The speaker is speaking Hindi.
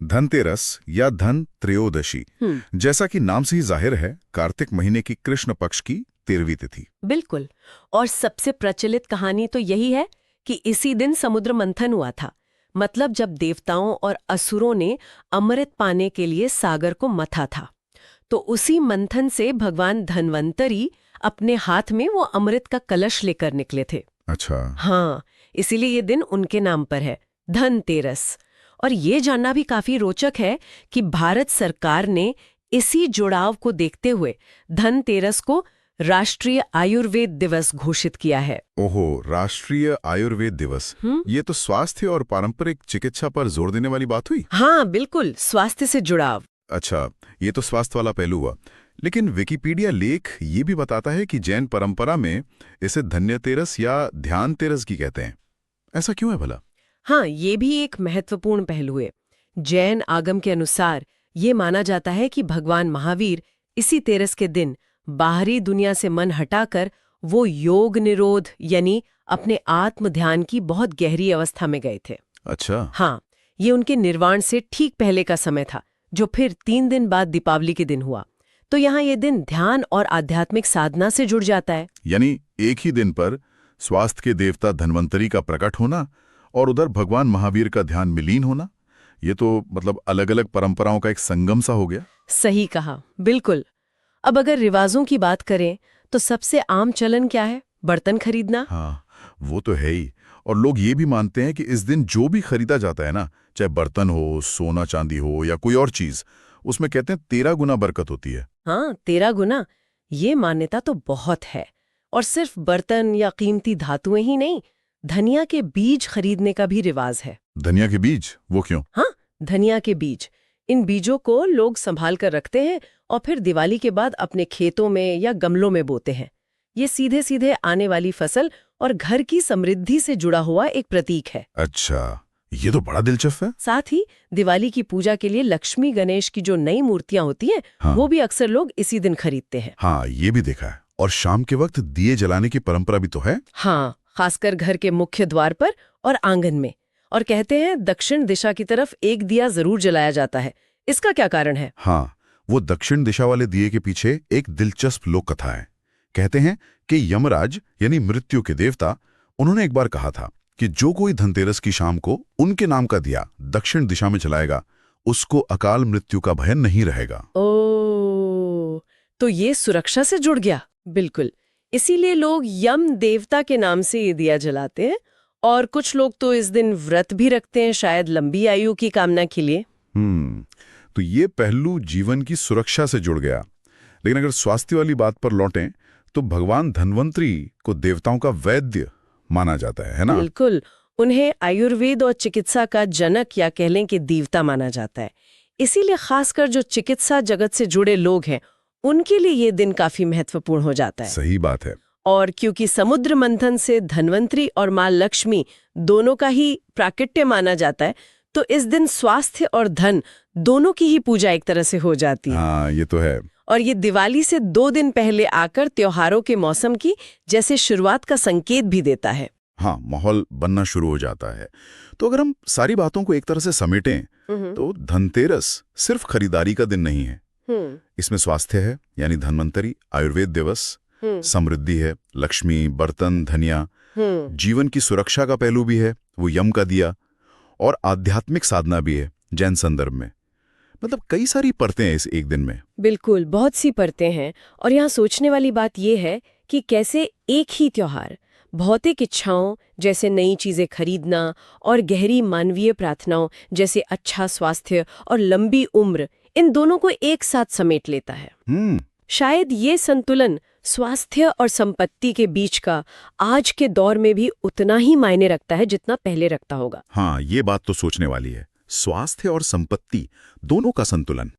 धनतेरस या धन त्रयोदशी, जैसा कि नाम से ही जाहिर है, कार्तिक महीने की कृष्ण पक्ष की 13वीं तिथि। बिल्कुल। और सबसे प्रचलित कहानी तो यही है कि इसी दिन समुद्र मंथन हुआ था। मतलब जब देवताओं और असुरों ने अमृत पाने के लिए सागर को मथा था, तो उसी मंथन से भगवान धन्वंतरी अपने हाथ में वो अमृत का कलश लेकर निकले थे। अच्छा। हाँ, इसीलिए ये दिन उनके नाम पर है, धनतेरस। और ये जानना भी काफी रोचक है कि भारत सरकार ने इसी जुड़ाव को देखते हुए धनतेरस को राष्ट्रीय आयुर्वेद दिवस घोषित किया है। ओहो, राष्ट्रीय आयुर्वेद दिवस। ये तो स्वास्थ्य और पारंपरिक चिकित्सा पर जोर देने वाली बात हुई। हाँ बिल्कुल, स्वास्थ्य से जुड़ाव। अच्छा, ये तो स्वास्थ्य वाला पहलू हुआ। लेकिन विकिपीडिया लेख ये भी बताता है कि जैन परंपरा में इसे धन्यतेरस या ध्यान तेरस की कहते हैं। ऐसा क्यों है भला? हाँ, ये भी एक महत्वपूर्ण पहलू है। जैन आगम के अनुसार ये माना जाता है कि भगवान महावीर इसी तेरस के दिन बाहरी दुनिया से मन हटाकर वो योग निरोध यानी अपने आत्म ध्यान की बहुत गहरी अवस्था में गए थे। अच्छा। हाँ, ये उनके निर्वाण से ठीक पहले का समय था, जो फिर 3 दिन बाद दीपावली के दिन हुआ। तो यहाँ ये दिन ध्यान और आध्यात्मिक साधना से जुड़ जाता है। यानी एक ही दिन पर स्वास्थ्य के देवता धन्वंतरी का प्रकट होना और उधर भगवान महावीर का ध्यान में लीन होना, ये तो मतलब अलग अलग परंपराओं का एक संगम सा हो गया। सही कहा, बिल्कुल। अब अगर रिवाजों की बात करें तो सबसे आम चलन क्या है? बर्तन खरीदना। हाँ, वो तो है ही। और लोग ये भी मानते हैं कि इस दिन जो भी खरीदा जाता है ना, चाहे बर्तन हो, सोना चांदी हो या कोई और चीज, उसमें कहते हैं 13 गुना बरकत होती है। हाँ, 13 गुना। ये मान्यता तो बहुत है। और सिर्फ बर्तन या कीमती धातुएं ही नहीं, धनिया के बीज खरीदने का भी रिवाज है। धनिया के बीज? वो क्यों? हाँ, धनिया के बीज। इन बीजों को लोग संभाल कर रखते हैं और फिर दिवाली के बाद अपने खेतों में या गमलों में बोते हैं। ये सीधे सीधे आने वाली फसल और घर की समृद्धि से जुड़ा हुआ एक प्रतीक है। अच्छा, ये तो बड़ा दिलचस्प है। साथ ही दिवाली की पूजा के लिए लक्ष्मी गणेश की जो नई मूर्तियां होती हैं, हाँ। वो भी अक्सर लोग इसी दिन खरीदते हैं। हाँ, ये भी देखा है। और शाम के वक्त दिए जलाने की परंपरा भी तो है। हाँ, खासकर घर के मुख्य द्वार पर और आंगन में। और कहते हैं दक्षिण दिशा की तरफ एक दिया जरूर जलाया जाता है। इसका क्या कारण है? हाँ, वो दक्षिण दिशा वाले दिए के पीछे एक दिलचस्प लोक कथा है। कहते हैं कि यमराज यानी मृत्यु के देवता, उन्होंने एक बार कहा था कि जो कोई धनतेरस की शाम को उनके नाम का दिया दक्षिण दिशा में जलाएगा, उसको अकाल मृत्यु का भय नहीं रहेगा। ओह, तो ये सुरक्षा से जुड़ गया। बिल्कुल, इसीलिए लोग यम देवता के नाम से ये दिया जलाते हैं। और कुछ लोग तो इस दिन व्रत भी रखते हैं, शायद लंबी आयु की कामना के लिए। तो ये पहलू जीवन की सुरक्षा से जुड़ गया। लेकिन अगर स्वास्थ्य वाली बात पर लौटें तो भगवान धन्वंतरी को देवताओं का वैद्य माना जाता है ना? बिल्कुल, उन्हें आयुर्वेद और चिकित्सा का जनक या कह लें कि देवता माना जाता है। इसीलिए खासकर जो चिकित्सा जगत से जुड़े लोग हैं, उनके लिए ये दिन काफी महत्वपूर्ण हो जाता है। सही बात है। और क्योंकि समुद्र मंथन से धन्वंतरी और मां लक्ष्मी दोनों का ही प्राकट्य माना जाता है, तो इस दिन स्वास्थ्य और धन दोनों की ही पूजा एक तरह से हो जाती है। हाँ, ये तो है। और ये दिवाली से 2 दिन पहले आकर त्योहारों के मौसम की जैसे शुरुआत का संकेत भी देता है। हाँ, माहौल बनना शुरू हो जाता है। तो अगर हम सारी बातों को एक तरह से समेटें तो धनतेरस सिर्फ खरीदारी का दिन नहीं है। इसमें स्वास्थ्य है यानी धन्वंतरी, आयुर्वेद दिवस, समृद्धि है, लक्ष्मी, बर्तन, धनिया, जीवन की सुरक्षा का पहलू भी है, वो यम का दिया, और आध्यात्मिक साधना भी है जैन संदर्भ में। मतलब कई सारी परतें हैं इस एक दिन में। बिल्कुल, बहुत सी परतें हैं। और यहाँ सोचने वाली बात यह है कि कैसे एक ही त्योहार भौतिक इच्छाओं जैसे नई चीजें खरीदना और गहरी मानवीय प्रार्थनाओं जैसे अच्छा स्वास्थ्य और लंबी उम्र, इन दोनों को एक साथ समेट लेता है। शायद ये संतुलन स्वास्थ्य और संपत्ति के बीच का आज के दौर में भी उतना ही मायने रखता है जितना पहले रखता होगा। हाँ, ये बात तो सोचने वाली है। स्वास्थ्य और संपत्ति दोनों का संतुलन।